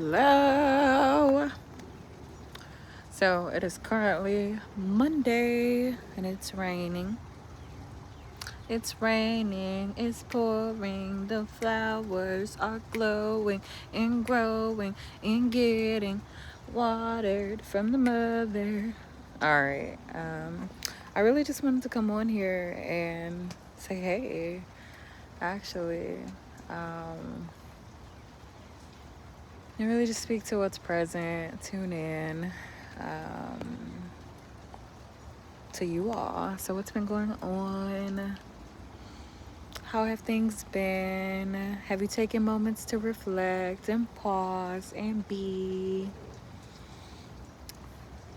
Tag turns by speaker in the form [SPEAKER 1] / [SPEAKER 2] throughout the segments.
[SPEAKER 1] Hello. So it is currently Monday and it's raining. It's raining, it's pouring, the flowers are glowing and growing and getting watered from the mother. All right. I really just wanted to come on here and say, hey, actually, um, and really just speak to what's present, tune in to you all. So, what's been going on? How have things been? Have you taken moments to reflect and pause and be?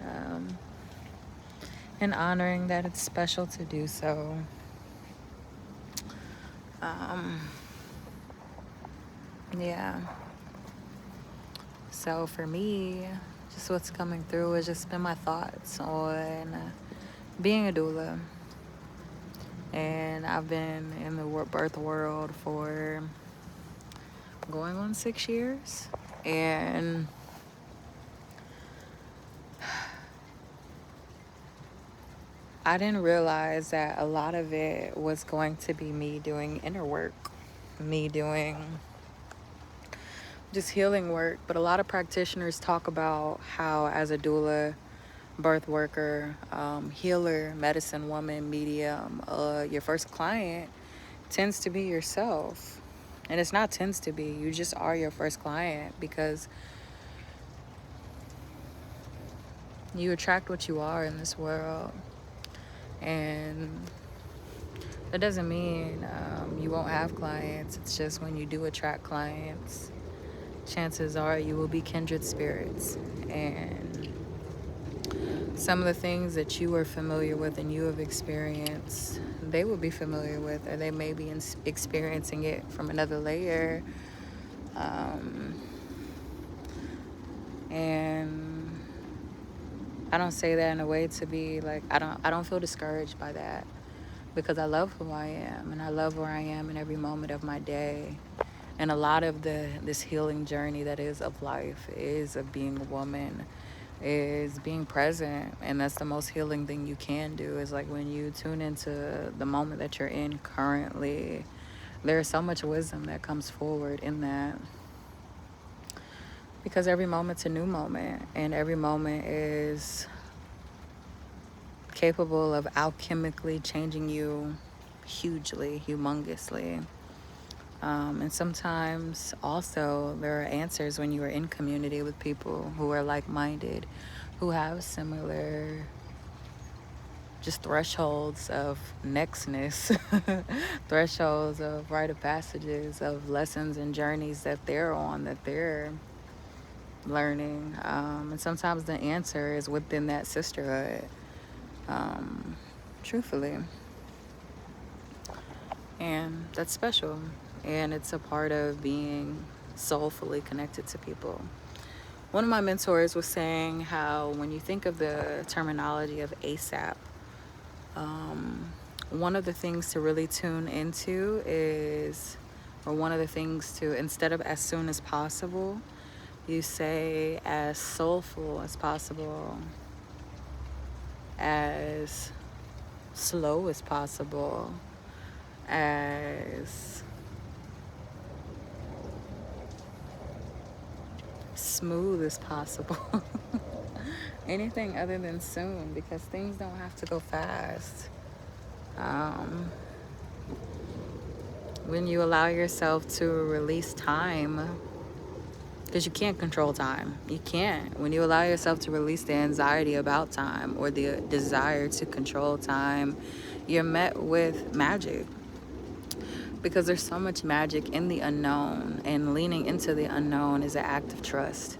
[SPEAKER 1] Um, and honoring that it's special to do so. Um, yeah. So, for me, just what's coming through has just been my thoughts on being a doula. And I've been in the birth world for going on 6 years. And I didn't realize that a lot of it was going to be me doing inner work, me doing just healing work. But a lot of practitioners talk about how, as a doula, birth worker, healer, medicine woman, medium, your first client tends to be yourself. And it's not tends to be, you just are your first client because you attract what you are in this world. And that doesn't mean you won't have clients. It's just when you do attract clients, chances are you will be kindred spirits. And some of the things that you are familiar with and you have experienced, they will be familiar with, or they may be experiencing it from another layer. And I don't say that in a way to be like, I don't feel discouraged by that, because I love who I am and I love where I am in every moment of my day. And a lot of this healing journey that is of life is of being a woman, is being present. And that's the most healing thing you can do, is like when you tune into the moment that you're in currently, there's so much wisdom that comes forward in that. Because every moment's a new moment, and every moment is capable of alchemically changing you hugely, humongously. And sometimes also there are answers when you are in community with people who are like-minded, who have similar just thresholds of nextness, thresholds of rite of passages, of lessons and journeys that they're on, that they're learning. And sometimes the answer is within that sisterhood, truthfully. And that's special. And it's a part of being soulfully connected to people. One of my mentors was saying how when you think of the terminology of ASAP, one of the things to really tune into is, or one of the things to, instead of as soon as possible, you say as soulful as possible, as slow as possible, as smooth as possible. Anything other than soon, because things don't have to go fast. When you allow yourself to release time, because you can't control time. You can't. When you allow yourself to release the anxiety about time or the desire to control time, you're met with magic. Because there's so much magic in the unknown, and leaning into the unknown is an act of trust.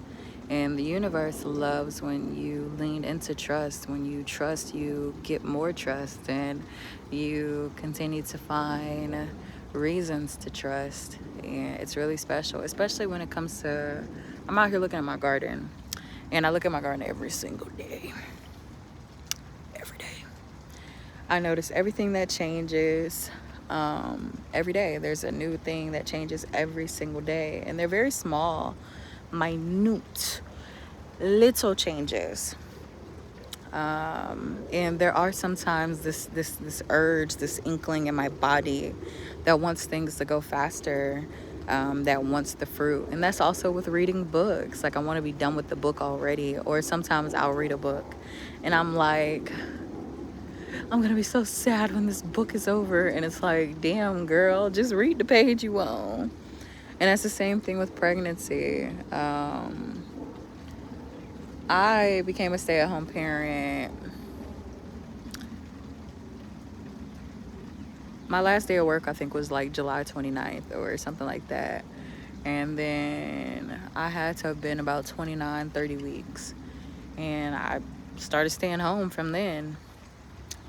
[SPEAKER 1] And the universe loves when you lean into trust. When you trust, you get more trust, and you continue to find reasons to trust. And it's really special, especially when it comes to, I'm out here looking at my garden, and I look at my garden every single day. Every day. I notice everything that changes. Every day there's a new thing that changes every single day, and they're very small minute little changes. And there are sometimes this urge, this inkling in my body that wants things to go faster, that wants the fruit. And that's also with reading books. Like, I want to be done with the book already. Or sometimes I'll read a book and I'm like, I'm gonna be so sad when this book is over. And it's like, damn, girl, just read the page you on. And that's the same thing with pregnancy. I became a stay-at-home parent. My last day of work, I think, was like July 29th or something like that. And then I had to have been about 29, 30 weeks. And I started staying home from then.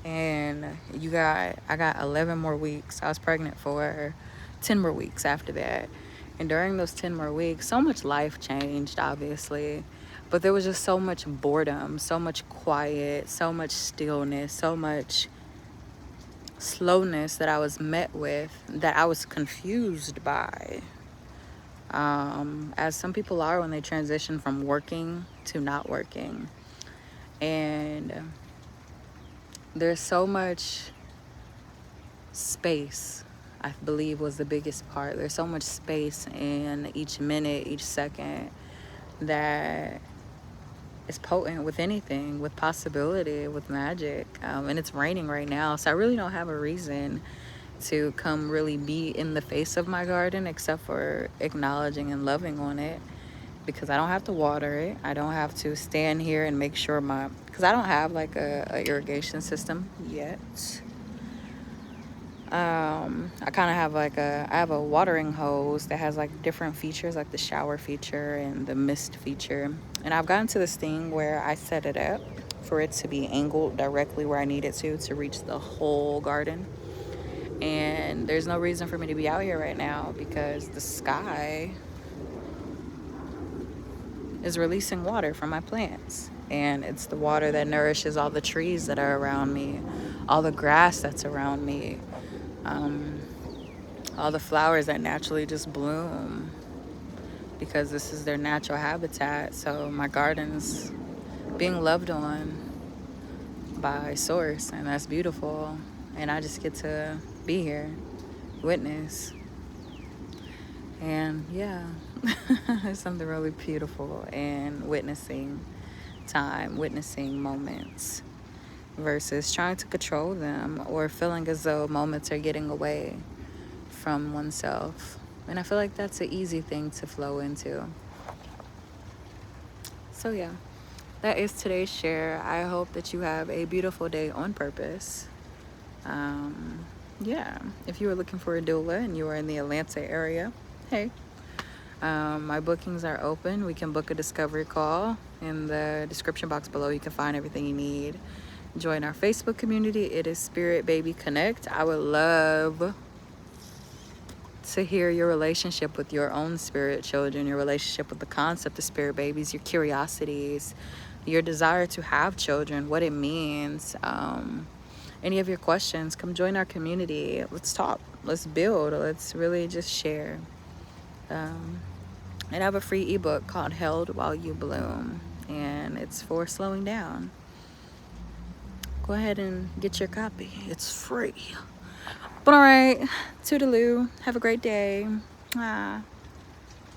[SPEAKER 1] And I got 11 more weeks. I was pregnant for 10 more weeks after that. And during those 10 more weeks, so much life changed, obviously. But there was just so much boredom, so much quiet, so much stillness, so much slowness that I was met with, that I was confused by. As some people are when they transition from working to not working. And there's so much space, I believe, was the biggest part. There's so much space in each minute, each second, that is potent with anything, with possibility, with magic. And it's raining right now, so I really don't have a reason to come really be in the face of my garden except for acknowledging and loving on it, because I don't have to water it. I don't have to stand here and make sure because I don't have like a irrigation system yet. I kind of have like I have a watering hose that has like different features, like the shower feature and the mist feature. And I've gotten to this thing where I set it up for it to be angled directly where I need it to reach the whole garden. And there's no reason for me to be out here right now because the sky is releasing water from my plants. And it's the water that nourishes all the trees that are around me, all the grass that's around me, all the flowers that naturally just bloom because this is their natural habitat. So my garden's being loved on by source, and that's beautiful. And I just get to be here, witness. And yeah, there's something really beautiful in witnessing time, witnessing moments versus trying to control them or feeling as though moments are getting away from oneself. And I feel like that's an easy thing to flow into. So yeah, that is today's share. I hope that you have a beautiful day on purpose. Yeah, if you are looking for a doula and you are in the Atlanta area, hey, my bookings are open. We can book a discovery call. In the description box below, you can find everything you need. Join our Facebook community. It is Spirit Baby Connect. I would love to hear your relationship with your own spirit children, your relationship with the concept of spirit babies, your curiosities, your desire to have children, what it means. Any of your questions, come join our community. Let's talk. Let's build. Let's really just share. And I have a free ebook called Held While You Bloom, and it's for slowing down. Go ahead and get your copy. It's free. But all right, toodaloo. Have a great day.